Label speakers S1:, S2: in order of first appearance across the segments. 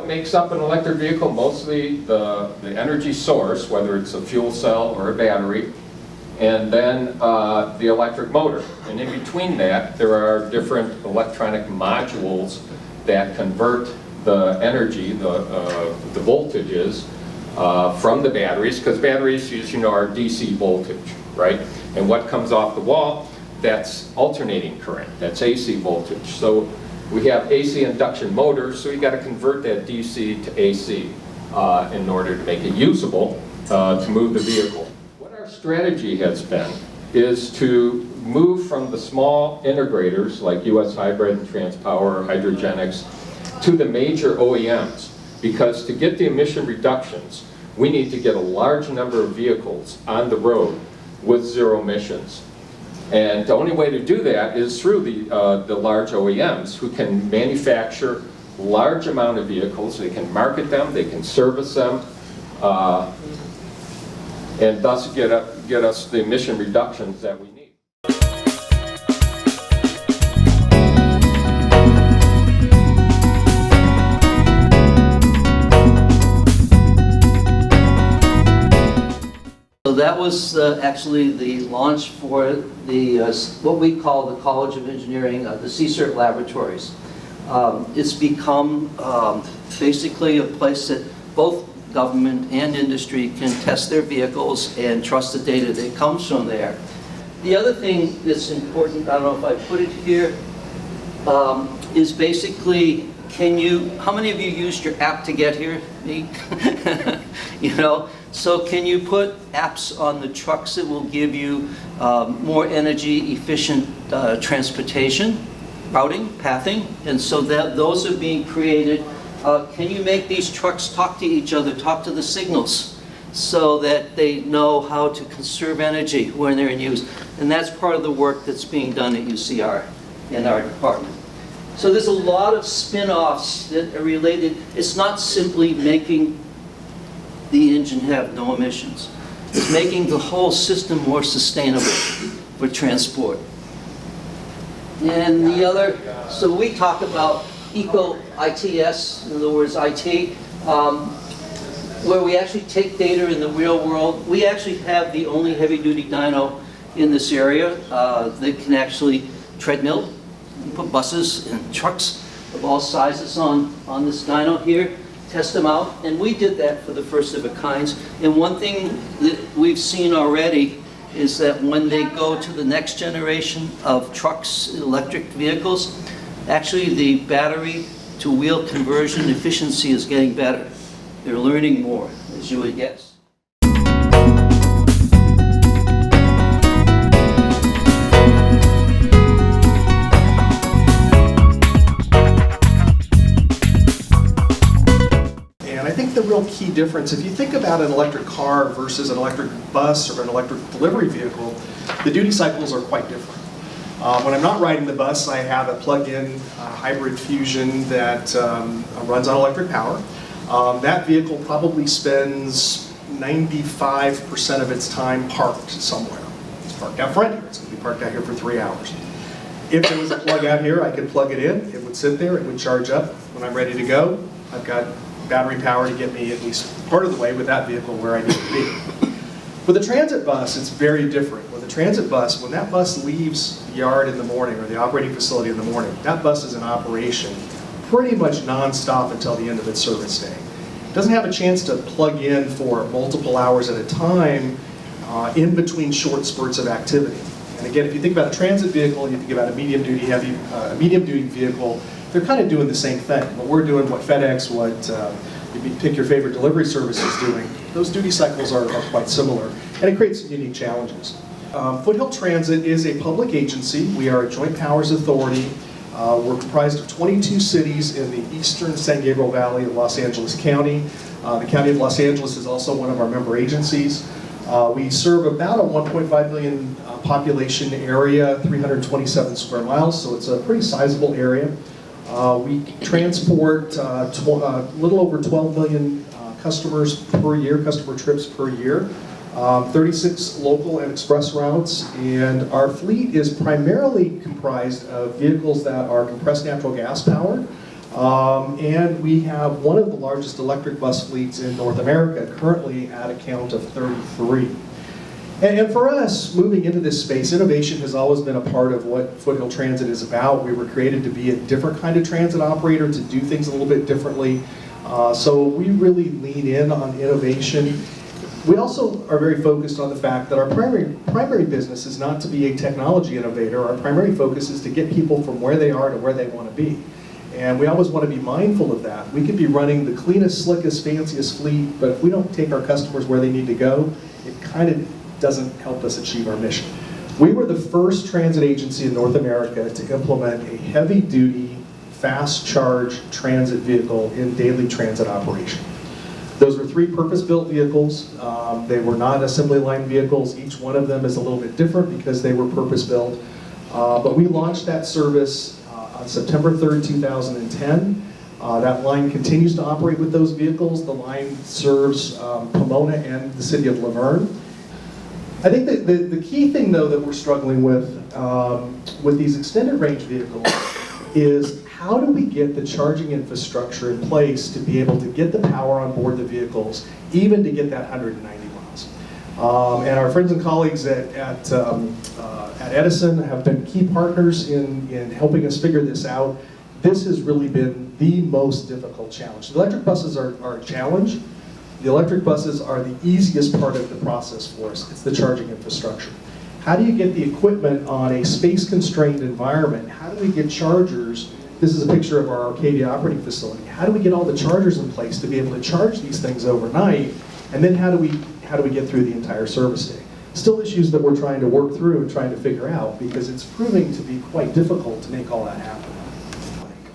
S1: what makes up an electric vehicle? Mostly the energy source, whether it's a fuel cell or a battery, and then the electric motor. And in between that, there are different electronic modules that convert the energy, the voltages, from the batteries, because batteries, as you know, are DC voltage, right? And what comes off the wall, that's alternating current, that's AC voltage. So we have AC induction motors, so you got to convert that DC to AC in order to make it usable to move the vehicle. What our strategy has been is to move from the small integrators like US Hybrid and TransPower or Hydrogenics to the major OEMs, because to get the emission reductions, we need to get a large number of vehicles on the road with zero emissions. And the only way to do that is through the large OEMs who can manufacture large amount of vehicles. They can market them, they can service them, and thus get us the emission reductions that we need.
S2: So that was actually the launch for the what we call the College of Engineering, the CSERT laboratories. It's become basically a place that both government and industry can test their vehicles and trust the data that comes from there. The other thing that's important, I don't know if I put it here, is basically, how many of you used your app to get here? Me? You know, so can you put apps on the trucks that will give you more energy efficient transportation, routing, pathing, and so that those are being created. Can you make these trucks talk to each other, talk to the signals, so that they know how to conserve energy when they're in use? And that's part of the work that's being done at UCR in our department. So there's a lot of spin-offs that are related. It's not simply making the engine have no emissions. It's making the whole system more sustainable for transport. And the other, so we talk about eco-ITS, in other words, IT, where we actually take data in the real world. We actually have the only heavy-duty dyno in this area that can actually treadmill, put buses and trucks of all sizes on this dyno here, test them out, and we did that for the first of a kinds. And one thing that we've seen already is that when they go to the next generation of trucks, electric vehicles, actually the battery to wheel conversion efficiency is getting better. They're learning more, as you would guess.
S3: The real key difference, if you think about an electric car versus an electric bus or an electric delivery vehicle, the duty cycles are quite different. When I'm not riding the bus, I have a plug-in hybrid Fusion that runs on electric power. That vehicle probably spends 95% of its time parked somewhere. It's parked out front here. It's going to be parked out here for 3 hours. If there was a plug out here, I could plug it in. It would sit there. It would charge up. When I'm ready to go, I've got battery power to get me at least part of the way with that vehicle where I need to be. With a transit bus, it's very different. With a transit bus, when that bus leaves the yard in the morning or the operating facility in the morning, that bus is in operation pretty much non-stop until the end of its service day. It doesn't have a chance to plug in for multiple hours at a time in between short spurts of activity. And again, if you think about a transit vehicle and you think about a medium-duty vehicle, they're kind of doing the same thing. What we're doing, what FedEx, what if you pick your favorite delivery service is doing, those duty cycles are quite similar, and it creates some unique challenges. Foothill Transit is a public agency. We are a joint powers authority. We're comprised of 22 cities in the eastern San Gabriel Valley of Los Angeles County. The County of Los Angeles is also one of our member agencies. We serve about a 1.5 million population area, 327 square miles, so it's a pretty sizable area. We transport a little over 12 million customers per year, customer trips per year, 36 local and express routes, and our fleet is primarily comprised of vehicles that are compressed natural gas powered. And we have one of the largest electric bus fleets in North America, currently at a count of 33. And for us, moving into this space, innovation has always been a part of what Foothill Transit is about. We were created to be a different kind of transit operator, to do things a little bit differently. So we really lean in on innovation. We also are very focused on the fact that our primary business is not to be a technology innovator. Our primary focus is to get people from where they are to where they want to be. And we always want to be mindful of that. We could be running the cleanest, slickest, fanciest fleet, but if we don't take our customers where they need to go, it kind of doesn't help us achieve our mission. We were the first transit agency in North America to implement a heavy-duty, fast-charge transit vehicle in daily transit operation. Those were 3 purpose-built vehicles. They were not assembly line vehicles. Each one of them is a little bit different because they were purpose-built. But we launched that service on September 3rd, 2010. That line continues to operate with those vehicles. The line serves Pomona and the city of Laverne. I think that the key thing, though, that we're struggling with these extended range vehicles is how do we get the charging infrastructure in place to be able to get the power on board the vehicles, even to get that 190 miles. And our friends and colleagues at Edison have been key partners in helping us figure this out. This has really been the most difficult challenge. The electric buses are a challenge. The electric buses are the easiest part of the process for us. It's the charging infrastructure. How do you get the equipment on a space-constrained environment? How do we get chargers? This is a picture of our Arcadia operating facility. How do we get all the chargers in place to be able to charge these things overnight? And then how do we get through the entire service day? Still issues that we're trying to work through and trying to figure out, because it's proving to be quite difficult to make all that happen.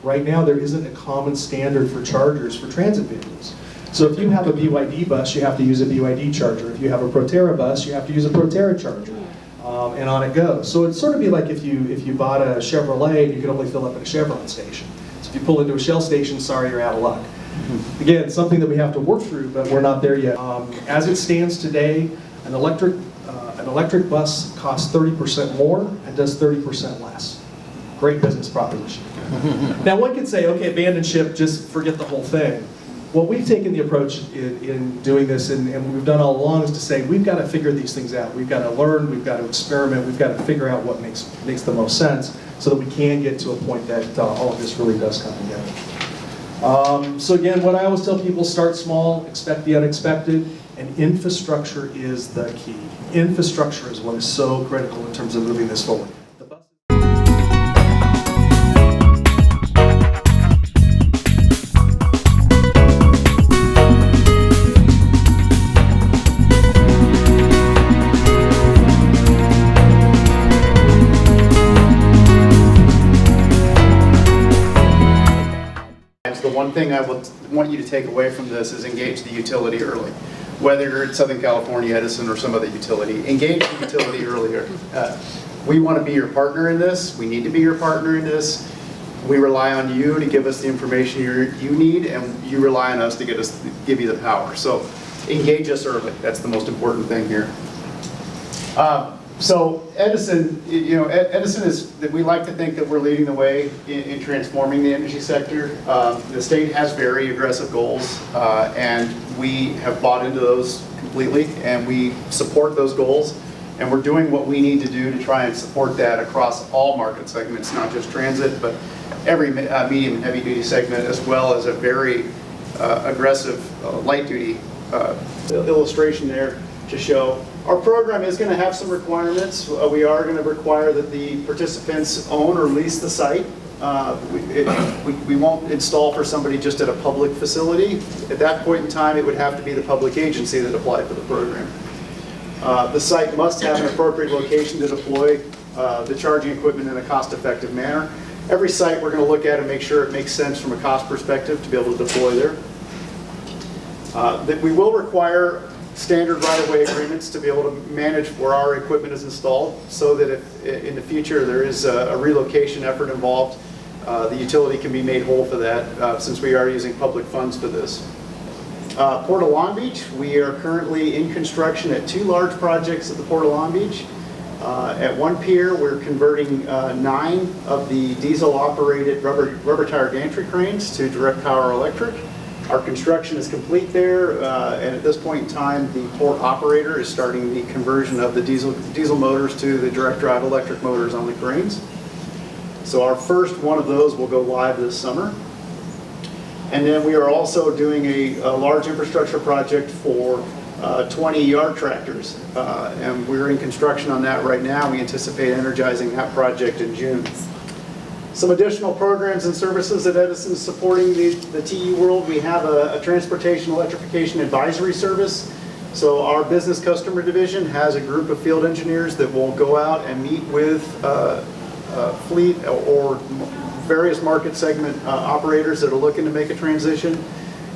S3: Right now, there isn't a common standard for chargers for transit vehicles. So if you have a BYD bus, you have to use a BYD charger. If you have a Proterra bus, you have to use a Proterra charger. And on it goes. So it'd sort of be like if you bought a Chevrolet and you could only fill up at a Chevron station. So if you pull into a Shell station, sorry, you're out of luck. Again, something that we have to work through, but we're not there yet. As it stands today, an electric bus costs 30% more and does 30% less. Great business proposition. Now one could say, okay, abandon ship, just forget the whole thing. What we've taken the approach in doing this, and we've done all along, is to say we've got to figure these things out. We've got to learn, we've got to experiment, we've got to figure out what makes the most sense so that we can get to a point that all of this really does come together. So again, what I always tell people, start small, expect the unexpected, and infrastructure is the key. Infrastructure is what is so critical in terms of moving this forward.
S4: The one thing I would want you to take away from this is engage the utility early. Whether you're at Southern California, Edison, or some other utility, engage the utility earlier. We want to be your partner in this. We need to be your partner in this. We rely on you to give us the information you need, and you rely on us to give you the power. So engage us early. That's the most important thing here. So Edison, Edison is, we like to think that we're leading the way in transforming the energy sector. The state has very aggressive goals, and we have bought into those completely, and we support those goals, and we're doing what we need to do to try and support that across all market segments, not just transit, but every medium and heavy duty segment, as well as a very aggressive light duty illustration there to show. Our program is going to have some requirements. We are going to require that the participants own or lease the site. We won't install for somebody just at a public facility. At that point in time, it would have to be the public agency that applied for the program. The site must have an appropriate location to deploy the charging equipment in a cost-effective manner. Every site we're going to look at and make sure it makes sense from a cost perspective to be able to deploy there. That we will require standard right-of-way agreements to be able to manage where our equipment is installed, so that if in the future there is a relocation effort involved, the utility can be made whole for that, since we are using public funds for this. Port of Long Beach, we are currently in construction at 2 large projects at the Port of Long Beach. At one pier, we're converting 9 of the diesel-operated rubber tire gantry cranes to direct power electric. Our construction is complete there, and at this point in time, the port operator is starting the conversion of the diesel motors to the direct drive electric motors on the cranes. So our first one of those will go live this summer. And then we are also doing a large infrastructure project for 20 yard tractors, and we're in construction on that right now. We anticipate energizing that project in June. Some additional programs and services that Edison is supporting the TE world. We have a transportation electrification advisory service. So our business customer division has a group of field engineers that will go out and meet with fleet or various market segment operators that are looking to make a transition.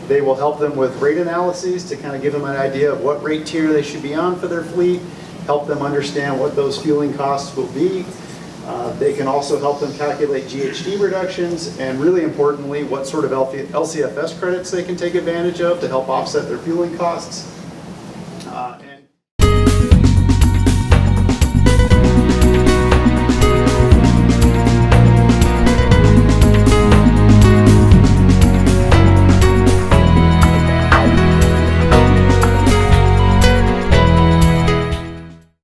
S4: They will help them with rate analyses to kind of give them an idea of what rate tier they should be on for their fleet, help them understand what those fueling costs will be. They can also help them calculate GHG reductions, and really importantly, what sort of LCFS credits they can take advantage of to help offset their fueling costs. And